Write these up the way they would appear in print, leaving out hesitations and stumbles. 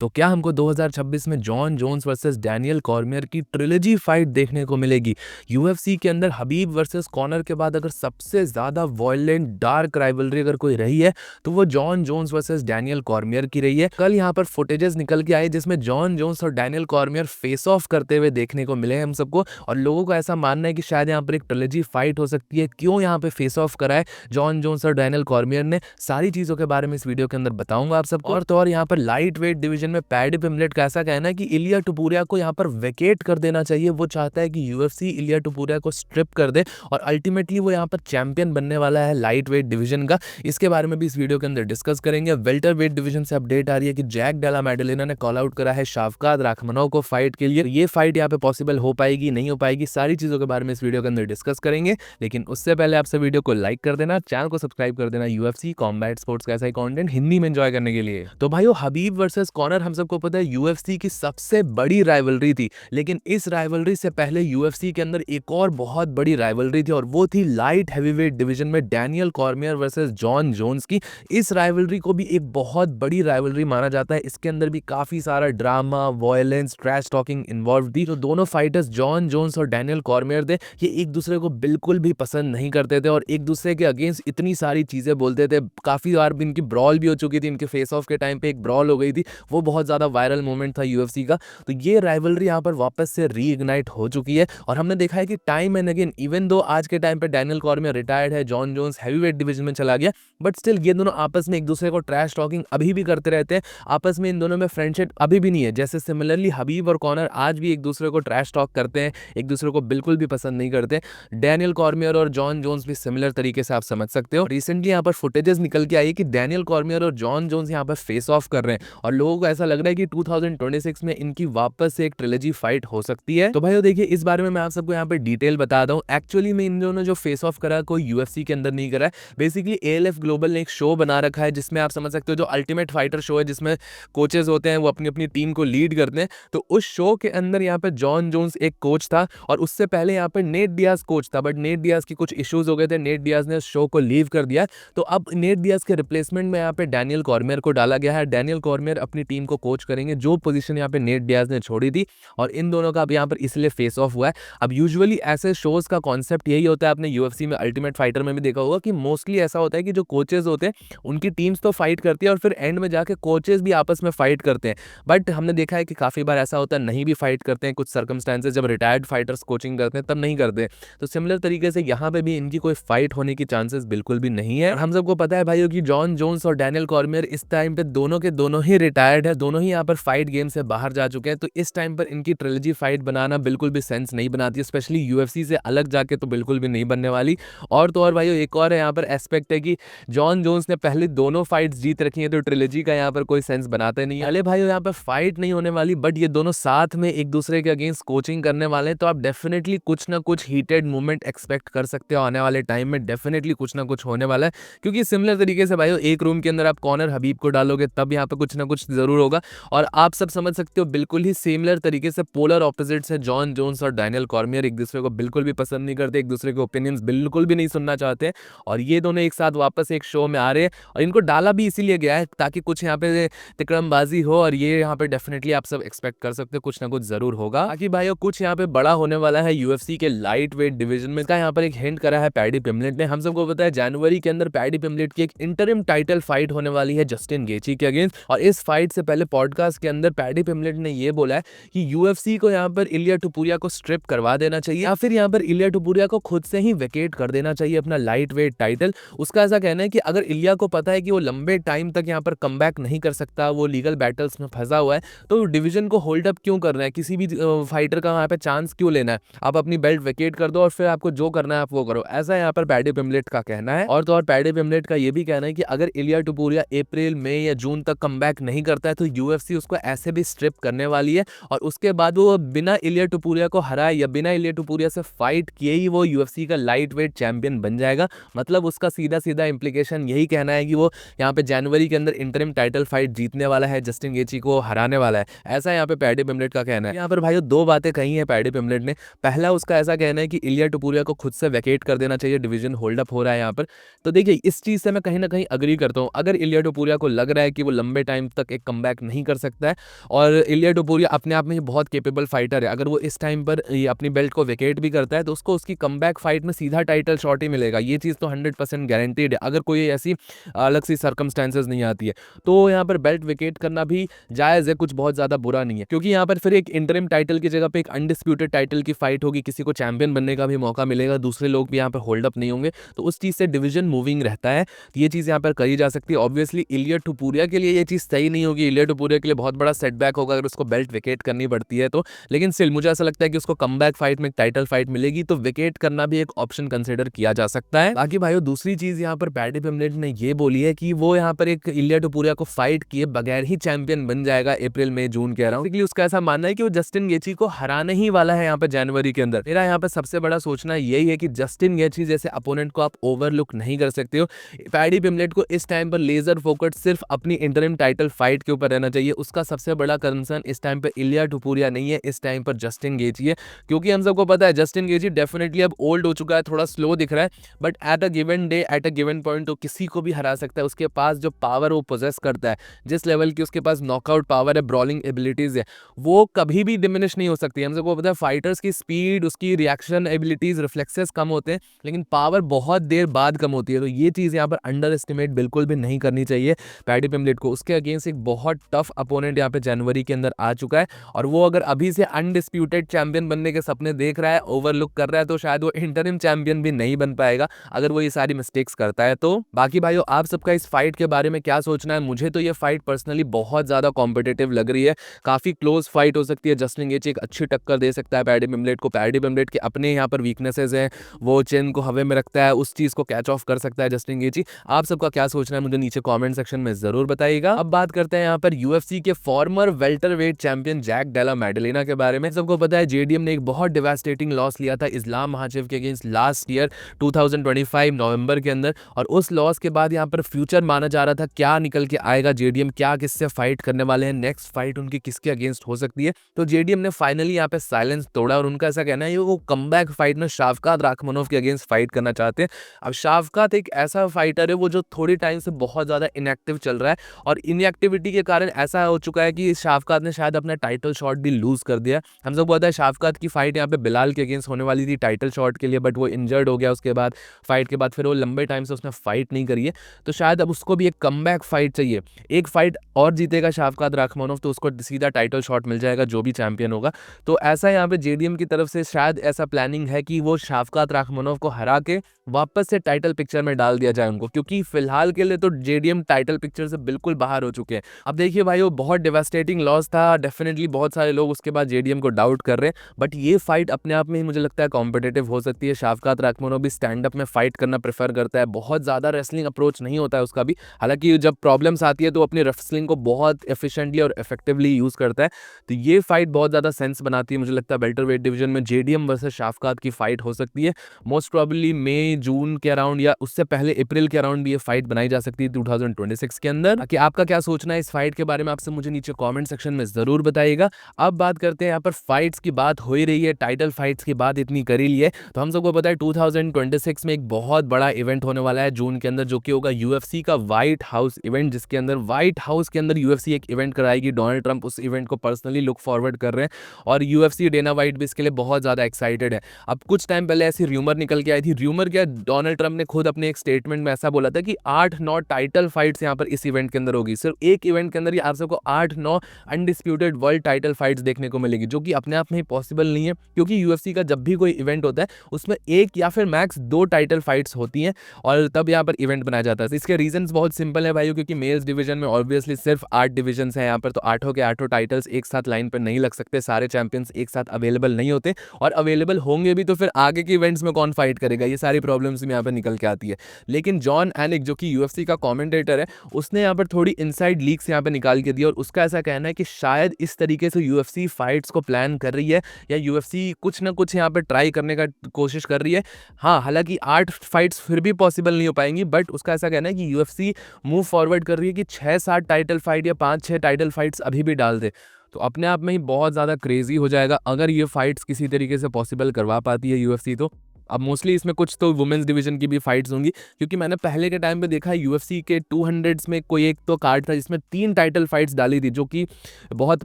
तो क्या हमको 2026 में John Jones versus Daniel Cormier की ट्रिलॉजी फाइट देखने को मिलेगी? यूएफसी के अंदर हबीब वर्सेस कॉनर के बाद अगर सबसे ज़्यादा वॉयलेंट डार्क राइवलरी अगर कोई रही है तो वो John Jones versus Daniel Cormier की रही है। कल यहाँ पर फुटेजेस निकल के आए जिसमें जॉन जोन्स और डैनियल कॉर्मियर फेस ऑफ करते हुए देखने को मिले हैं हम सबको, और लोगों को ऐसा मानना है कि शायद यहाँ पर एक ट्रिलॉजी फाइट हो सकती है। क्यों यहाँ पे फेस ऑफ करा है जॉन जोन्स और डैनियल कॉर्मियर ने, सारी चीज़ों के बारे में इस वीडियो के अंदर बताऊंगा आप सबको। और तो और यहाँ पर लाइट वेट डिवीजन में पैडी पिम्बलेट का ऐसा कहना है कि इलिया टुपुरिया को यहाँ पर वेकेट कर देना चाहिए। वो चाहता है कि यूएफसी इलिया टुपुरिया को स्ट्रिप कर दे और अल्टीमेटली वो यहाँ पर चैंपियन बनने वाला है लाइट वेट डिवीजन का। इसके बारे में भी इस वीडियो के अंदर डिस्कस करेंगे। वेल्टर वेट डिवीजन से अपडेट आ रही है कि जैक डेला मैडेलिना ने कॉल आउट करा है शाफकात राखमनोव को फाइट के लिए। ये फाइट यहाँ पे पॉसिबल हो पाएगी नहीं हो पाएगी, सारी चीजों के बारे में इस वीडियो के अंदर डिस्कस करेंगे। लेकिन उससे पहले आपसे वीडियो को लाइक कर देना, चैनल को सब्सक्राइब कर देना यूएफसी कॉम्बैट स्पोर्ट्स का ऐसा ही कंटेंट हिंदी में एंजॉय करने के लिए। तो भाइयों, हबीब वर्सेस कॉनर हम सबको पता है यूएफसी की सबसे बड़ी राइवलरी थी, लेकिन इस राइवलरी से पहले यूएफसी के अंदर एक और बहुत बड़ी राइवलरी थी और वो थी लाइट हैवीवेट डिवीजन में Daniel Cormier versus John Jones की। इस राइवलरी को भी एक बहुत बड़ी राइवलरी माना जाता है। इसके अंदर भी काफी सारा drama, violence, trash talking involve थी। तो दोनों फाइटर्स जॉन जोन्स और डैनियल कॉर्मियर थे, ये एक दूसरे को बिल्कुल भी पसंद नहीं करते थे और एक दूसरे के अगेंस्ट इतनी सारी चीजें बोलते थे। काफी बार भी इनकी ब्रॉल भी हो चुकी थी, इनके फेस ऑफ के टाइम पे एक ब्रॉल हो गई थी, वो बहुत ज्यादा वायरल मोमेंट था यूएफसी का। तो ये राइवलरी यहाँ पर वापस से रीइग्नाइट हो चुकी है और हमने देखा है कि time and again, even though आज के टाइम पे डैनियल कॉर्मियर रिटायर्ड है, जॉन जोन्स हैवीवेट डिवीजन में चला गया, बट स्टिल ये दोनों आपस में एक दूसरे को ट्रैश टॉकिंग अभी भी करते रहते हैं। आपस में इन दोनों में फ्रेंडशिप अभी भी नहीं है। जैसे सिमिलरली हबीब और कॉनर आज भी एक दूसरे को ट्रैश टॉक करते हैं, एक दूसरे को बिल्कुल भी पसंद नहीं करते। डैनियल कॉर्मियर और जॉन जोन्स भी सिमिलर तरीके से आप समझ सकते हो। रिसेंटली यहाँ पर फुटेजेस निकल के आई कि डैनियल कॉर्मियर और जॉन जोन्स यहाँ पर फेस ऑफ कर रहे हैं और लोगों को ऐसा लग रहा है कि 2026 में इनकी वापस से एक ट्रिलॉजी फाइट हो सकती है। तो भाइयों देखिए, इस बारे में मैं आप सबको यहाँ पे डिटेल बता दूं। एक्चुअली में इन दोनों जो फेस ऑफ करा कोई यूएफसी के अंदर नहीं करा है। बेसिकली एएलएफ ग्लोबल ने एक शो बना रखा है जिसमें आप समझ सकते हो जो अल्टीमेट फाइटर शो है, जिसमें कोचेस होते हैं, वो अपनी अपनी टीम को लीड करते हैं। तो उस शो के अंदर यहाँ पे जॉन जोन्स एक कोच था और उससे पहले यहाँ पे नेट डियाज कोच था, बट नेट डियाज की कुछ इश्यूज हो गए थे, नेट डियाज ने उस शो को लीव कर दिया। तो अब नेट डियाज के रिप्लेसमेंट में यहाँ पे डैनियल कॉर्मियर को डाला गया है। डैनियल कॉर्मियर अपनी टीम को कोच करेंगे, जो पोजीशन यहाँ पे नेट डियाज ने छोड़ी थी, और इन दोनों का अब यहाँ पर इसलिए फेस ऑफ हुआ है। अब यूजुअली ऐसे शोज का कॉन्सेप्ट यही होता है, आपने यूएफसी में अल्टीमेट फाइटर में भी देखा होगा कि मोस्टली ऐसा होता है कि जो कोचेस होते हैं उनकी टीम्स तो फाइट करती है और फिर एंड में जाके कोचेस भी आपस में फाइट करते हैं। बट हमने देखा है कि काफी बार ऐसा होता है नहीं भी फाइट करते हैं, कुछ सर्कमस्टेंसेस जब रिटायर्ड फाइटर्स कोचिंग करते हैं तब नहीं करते। तो सिमिलर तरीके से यहाँ पे भी इनकी कोई फाइट होने की चांसेस बिल्कुल भी नहीं है। और हम सबको पता है भाइयों कि जॉन जोन्स और डैनियल कॉर्मियर इस टाइम पे दोनों के दोनों ही रिटायर्ड है, दोनों ही यहाँ पर फाइट गेम से बाहर जा चुके हैं। तो इस टाइम पर इनकी ट्रिलॉजी फाइट बनाना बिल्कुल भी सेंस नहीं बनाती, स्पेशली यूएफसी से अलग जाके तो बिल्कुल भी नहीं बनने वाली। और तो और भाइयों, एक और है यहाँ पर एस्पेक्ट है कि जॉन जोन्स ने पहले दोनों फाइट्स जीत रखी हैं, तो ट्रिलॉजी का यहाँ पर कोई सेंस बनाते नहीं है। अरे भाइयों, यहाँ पर फाइट नहीं होने वाली, बट ये दोनों साथ में एक दूसरे के अगेंस्ट कोचिंग करने वाले हैं, तो आप डेफिनेटली कुछ ना कुछ हीटेड मूवमेंट एक्सपेक्ट कर सकते हो। आने वाले टाइम में डेफिनेटली कुछ ना कुछ होने वाला है, क्योंकि सिमिलर तरीके से भाइयों एक रूम के अंदर आप कॉनर हबीब को डालोगे तब यहाँ पे कुछ ना कुछ जरूर होगा। और आप सब समझ सकते हो बिल्कुल ही सिमिलर तरीके से पोलर ऑपोजिट्स है जॉन जोन्स और डैनियल कॉर्मियर, एक दूसरे को बिल्कुल भी पसंद नहीं करते, एक दूसरे के ओपिनियंस बिल्कुल भी नहीं सुनना चाहते, और ये दोनों एक साथ वापस एक शो में आ रहे हैं। और इनको डाला भी इसीलिए गया है ताकि कुछ यहाँ पे तिकड़मबाजी हो, और ये यहाँ पे डेफिनेटली आप सब एक्सपेक्ट कर सकते हो कुछ ना कुछ जरूर होगा। बाकी भाइयों, कुछ यहाँ पे बड़ा होने वाला है यूएफसी के लाइट वेट डिवीजन में, का यहाँ पर एक हिंट करा है पैडी पिम्बलेट ने। हम सबको पता है जनवरी के अंदर पैडी पिम्बलेट की एक इंटरिम टाइटल फाइट होने वाली है जस्टिन गेची के अगेंस्ट, और इस फाइट से पहले पॉडकास्ट के अंदर पैडी पिम्बलेट ने ये बोला है कि यूएफसी को यहाँ पर इलिया टुपुरिया को स्ट्रिप करवा देना चाहिए, या फिर यहाँ पर इलिया टुपुरिया को खुद से ही वेकेट कर देना चाहिए अपना लाइट वेट टाइटल। उसका ऐसा कहना है कि अगर इलिया को पता है कि वो लंबे टाइम तक यहाँ पर कमबैक नहीं कर सकता, वो लीगल बैटल्स में फंसा हुआ है, तो डिवीजन को होल्ड अप क्यों करना है, किसी भी फाइटर का वहाँ पे चांस क्यों लेना है, आप अपनी बेल्ट वेकेट कर दो और फिर आपको जो करना है आप वो करो, ऐसा यहाँ पर पैडी पिम्बलेट का कहना है। और तो और पैडी पिम्बलेट का ये भी कहना है कि अगर इलिया टुपुरिया अप्रैल, मई या जून तक कमबैक नहीं करता है तो यूएफसी उसको ऐसे भी स्ट्रिप करने वाली है, और उसके बाद वो बिना इलिया टुपुरिया को हराए या बिना इलिया टुपुरिया से फाइट किए ही वो यूएफसी का लाइट वेट चैंपियन बन जाएगा। मतलब उसका सीधा सीधा इंप्लीकेशन यही कहना है कि वो यहाँ पे जनवरी के अंदर इंटरिम टाइटल फाइट जीतने वाला है, जस्टिन गेची को हराने वाला है, ऐसा यहाँ पे पैडी पिम्बलेट का कहना है। यहाँ पर भाइयों दो बातें कही है पैडी पिम्बलेट ने। पहला, उसका ऐसा कहना है कि इलिया टुपुरिया को खुद से वेकेट कर देना चाहिए, डिवीजन होल्ड अप हो रहा है यहाँ पर। तो देखिए, इस चीज से मैं कहीं ना कहीं अग्री करता हूँ। अगर इलिया टुपुरिया को लग रहा है कि वो लंबे टाइम तक एक कमबैक कमबैक नहीं कर सकता है। और इलिया टोपुरिया अपने आप में ही बहुत केपेबल फाइटर है। अगर वो इस टाइम पर ये अपनी बेल्ट को वेकेट भी करता है तो उसको उसकी कमबैक फाइट में सीधा टाइटल शॉट ही मिलेगा। ये चीज़ तो 100% गारंटीड है, अगर कोई ऐसी अलग सी सर्कमस्टेंसेस नहीं आती है। तो यहाँ पर बेल्ट वेकेट करना भी जायज़ है, कुछ बहुत ज़्यादा बुरा नहीं है, क्योंकि यहाँ पर फिर एक इंटरिम टाइटल की जगह पे एक अनडिस्प्यूटेड टाइटल की फाइट होगी, किसी को चैंपियन बनने का भी मौका मिलेगा, दूसरे लोग भी यहाँ पर होल्ड अप नहीं होंगे, तो उस चीज़ से डिवीजन मूविंग रहता है। ये चीज़ यहाँ पर करी जा सकती है। ऑब्वियसली इलिया टोपुरिया के लिए ये चीज़ सही नहीं होगी, इलिया टोपुरिया के लिए बहुत बड़ा सेटबैक होगा अगर उसको बेल्ट वेकेट करनी पड़ती है तो। लेकिन स्टिल मुझे ऐसा लगता है कि उसको कमबैक फाइट में टाइटल फाइट मिलेगी तो वेकेट करना भी एक ऑप्शन कंसिडर किया जा सकता है। बाकी भाइयों दूसरी चीज़ यहाँ पर पैडी पिम्बलेट ने ये बोली है कि वो यहाँ पर एक इलिया टोपुरिया को फाइट किए बगैर ही चैंपियन बन जाएगा अप्रैल मई जून के अराउंड। उसका ऐसा मानना है कि वो जस्टिन गेची को हराने ही वाला है यहाँ पे जनवरी के अंदर। मेरा यहाँ पे सबसे बड़ा सोचना यही है कि जस्टिन गेची जैसे अपोनेंट को आप ओवरलुक नहीं कर सकते हो। पैडी पिम्बलेट को इस टाइम पर लेजर फोकस सिर्फ अपनी इंटरिम टाइटल फाइट के ऊपर रहना चाहिए। उसका सबसे बड़ा कंसर्न इस टाइम पर इलिया टोपुरिया नहीं है, इस टाइम पर जस्टिन गेची है, क्योंकि हम सबको पता है जस्टिन गेची डेफिनेटली अब ओल्ड हो चुका है, थोड़ा स्लो दिख रहा है, but at a given day at a given point तो किसी को भी हरा सकता है। उसके पास जो पावर वो पोजेस करता है, जिस लेवल की उसके पास नॉकआउट पावर है, ब्रॉलिंग एबिलिटीज है, वो कभी भी डिमिनिश नहीं हो सकती। हम सबको पता है फाइटर्स की स्पीड, उसकी रिएक्शन एबिलिटीज, रिफ्लेक्सेस कम होते हैं, लेकिन पावर बहुत देर बाद कम होती है। तो ये चीज़ यहाँ पर अंडर एस्टिमेट बिल्कुल भी नहीं करनी चाहिए पैडी पिम्बलेट को। उसके अगेंस्ट एक बहुत टफ अपोनेंट यहाँ पे जनवरी के अंदर आ चुका है, और वो अगर अभी से अनडिस्प्यूटेड चैंपियन बनने के सपने देख रहा है, ओवरलुक कर रहा है, तो शायद वो इंटरिम चैंपियन भी नहीं बन पाएगा अगर वो ये सारी मिस्टेक्स करता है तो। बाकी भाइयों आप सबका इस फाइट के बारे में क्या सोचना है? मुझे तो ये फाइट पर्सनली बहुत ज़्यादा कॉम्पिटिटिव लग रही है, काफ़ी क्लोज फाइट हो सकती है। जस्टिन गेची एक अच्छी टक्कर दे सकता है पैडी पिम्बलेट को। पैडी पिम्बलेट के अपने यहाँ पर वीकनेसेस हैं, वो चिन को हवा में रखता है, उस चीज़ को कैच ऑफ कर सकता है जस्टिन गेची। आप सबका क्या सोचना है मुझे नीचे कमेंट सेक्शन में जरूर बताइएगा। अब बात करते हैं यहाँ पर यूएफसी के farmer welterweight champion Jack Della मैडेलिना के बारे में। सबको पता है जेडीएम ने एक बहुत डिवास्टेटिंग लॉस लिया था इस्लाम महाचेव के अगेंस्ट लास्ट ईयर 2025 नवंबर के अंदर, और उस लॉस के बाद यहाँ पर फ्यूचर माना जा रहा था क्या निकल के आएगा, जेडीएम क्या किससे फाइट करने वाले हैं, नेक्स्ट फाइट उनकी किसके अगेंस्ट हो सकती है। तो जेडीएम ने फाइनली यहाँ पे साइलेंस तोड़ा, और उनका ऐसा कहना है वो कमबैक फाइट में शाफकात राखमनोव के अगेंस्ट फाइट करना चाहते हैं। अब शाफकात एक ऐसा फाइटर है वो जो थोड़ी टाइम से बहुत ज़्यादा इनएक्टिव चल रहा है, और इनएक्टिविटी के कारण ऐसा हो चुका है कि शाफकात ने शायद अपना टाइटल शॉट भी लूज कर दिया। हम सब पता है शाफकात की फाइट यहाँ पे बिलाल के अगेंस्ट होने वाली थी टाइटल शॉट के लिए, बट वो इंजर्ड हो गया उसके बाद, फाइट के बाद फिर वो लंबे टाइम से उसने फाइट नहीं करी है, तो शायद अब उसको भी एक कमबैक फाइट चाहिए। एक फाइट और जीतेगा शाफकात राखमनोव तो उसको सीधा टाइटल शॉट मिल जाएगा जो भी चैंपियन होगा। तो ऐसा यहाँ पे जेडीएम की तरफ से शायद ऐसा प्लानिंग है कि वो शाफकात राखमनोव को हरा के वापस से टाइटल पिक्चर में डाल दिया जाए उनको, क्योंकि फिलहाल के लिए तो जेडीएम टाइटल पिक्चर से बिल्कुल बाहर हो चुके हैं। अब देखिए भाई वो बहुत डिवास्टेटिंग लॉस था, डेफिनेटली बहुत सारे लोग उसके बाद जेडीएम को डाउट कर रहे हैं, बट ये फाइट अपने आप में ही मुझे लगता है कॉम्पिटिटिव हो सकती है। शाफकात राखमनोव भी स्टैंड अप में फाइट करना प्रेफर करता है, बहुत ज़्यादा रेसलिंग अप्रोच नहीं होता है उसका भी, हालांकि जब प्रॉब्लम्स आती है तो अपनी रेसलिंग को बहुत एफिशिएंटली और इफेक्टिवली यूज़ करता है। तो ये फाइट बहुत ज़्यादा सेंस बनाती है, मुझे लगता है वेल्टरवेट डिवीजन में जेडीएम वर्सेस शाफकात की फाइट हो सकती है। मोस्ट प्रॉब्ली मई जून के अराउंड या उससे पहले अप्रैल के अराउंड भी ये फाइट बनाई जा सकती है 2026 के अंदर। बाकी आपका क्या सोचना है इस फाइट के बारे में आपसे मुझे नीचे कमेंट सेक्शन में जरूर बताइएगा। अब बात करते हैं यहाँ पर फाइट्स की बात हो ही रही है, टाइटल फाइट्स की बात इतनी कर ही ली है, तो हम सबको पता है 2026 में एक बहुत बड़ा इवेंट होने वाला है जून के अंदर, जो कि होगा यूएफसी का व्हाइट हाउस इवेंट, जिसके अंदर व्हाइट हाउस के अंदर यूएफसी एक इवेंट कराएगी। डोनाल्ड ट्रंप उस इवेंट को पर्सनली लुक फॉरवर्ड कर रहे हैं, और यूएफसी डेना व्हाइट भी इसके लिए बहुत ज्यादा एक्साइटेड है। अब कुछ टाइम पहले ऐसी र्यूमर निकल के आई थी, र्यूमर क्या, डोनाल्ड ट्रंप ने खुद अपने एक स्टेटमेंट में ऐसा बोला था कि 8-9 टाइटल फाइट्स यहाँ पर इस इवेंट के अंदर होगी। सिर्फ एक इवेंट के अंदर ही आप सबको 8-9 अनडिस्प्यूटेड वर्ल्ड टाइटल फाइट्स देखने को मिलेगी, जो कि अपने आप में ही पॉसिबल नहीं है, क्योंकि यूएफसी का जब भी कोई इवेंट होता है उसमें एक या फिर मैक्स 2 टाइटल फाइट्स होती हैं, और तब यहाँ पर इवेंट बनाया जाता है। इसके रीजंस बहुत सिंपल है भाइयों, क्योंकि मेल्स डिवीजन में ऑब्वियसली सिर्फ 8 डिवीजन हैं यहाँ पर, तो 8 के 8 टाइटल्स एक साथ लाइन पर नहीं लग सकते, सारे चैंपियंस एक साथ अवेलेबल नहीं होते, और अवेलेबल होंगे भी तो फिर आगे के इवेंट्स में कौन फाइट करेगा, ये सारी प्रॉब्लम्स भी यहाँ पर निकल के आती है। लेकिन जॉन एनिक जो कि यूएफसी का कमेंटेटर है, उसने यहाँ पर थोड़ी इनसाइड लीक्स यहाँ पे निकाल के दी, और उसका ऐसा कहना है कि शायद इस तरीके से यूएफसी फाइट्स को प्लान कर रही है, या यूएफसी कुछ ना कुछ यहाँ पे ट्राई करने का कोशिश कर रही है। हाँ, हालांकि 8 फाइट्स फिर भी पॉसिबल नहीं हो पाएंगी, बट उसका ऐसा कहना है कि यूएफसी मूव फॉरवर्ड कर रही है कि 6-7 टाइटल फाइट या 5-6 टाइटल फाइट्स अभी भी डाल दे। तो अपने आप में ही बहुत ज़्यादा क्रेजी हो जाएगा अगर ये फाइट्स किसी तरीके से पॉसिबल करवा पाती है यूएफसी तो। अब मोस्टली इसमें कुछ तो वुमेन्स डिवीजन की भी फाइट्स होंगी, क्योंकि मैंने पहले के टाइम पे देखा है यूएफसी के 200 में कोई एक तो कार्ड था जिसमें 3 टाइटल फाइट्स डाली थी, जो कि बहुत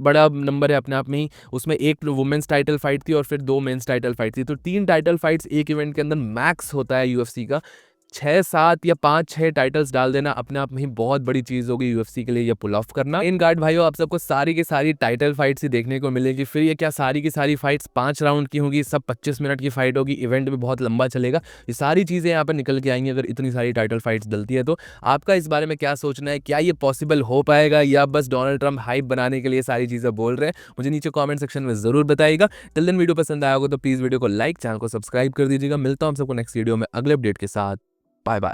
बड़ा नंबर है अपने आप में ही। उसमें एक वुमेन्स टाइटल फाइट थी और फिर 2 मेंस टाइटल फाइट थी, तो 3 टाइटल फाइट्स एक इवेंट के अंदर मैक्स होता है यूएफसी का। 6-7 या 5-6 टाइटल्स डाल देना अपने आप में ही बहुत बड़ी चीज़ होगी यूएफसी के लिए, ये पुल ऑफ करना। इन गार्ड भाइयों, आप सबको सारी की सारी टाइटल फाइट्स ही देखने को मिलेगी। फिर ये क्या सारी की सारी फाइट्स 5 राउंड की होगी, सब 25 मिनट की फाइट होगी, इवेंट भी बहुत लंबा चलेगा। ये सारी चीज़ें यहाँ पर निकल के आएंगी अगर इतनी सारी टाइटल फाइट्स डलती है तो। आपका इस बारे में क्या सोचना है? क्या ये पॉसिबल हो पाएगा या बस डोनाल्ड ट्रंप हाइप बनाने के लिए सारी चीज़ें बोल रहे हैं? मुझे नीचे कॉमेंट सेक्शन में ज़रूर बताइएगा। टिल देन वीडियो पसंद आया होगा तो प्लीज़ वीडियो को लाइक, चैनल को सब्सक्राइब कर दीजिएगा। मिलता हूँ हम सबको नेक्स्ट वीडियो में अगले अपडेट के साथ। Bye bye.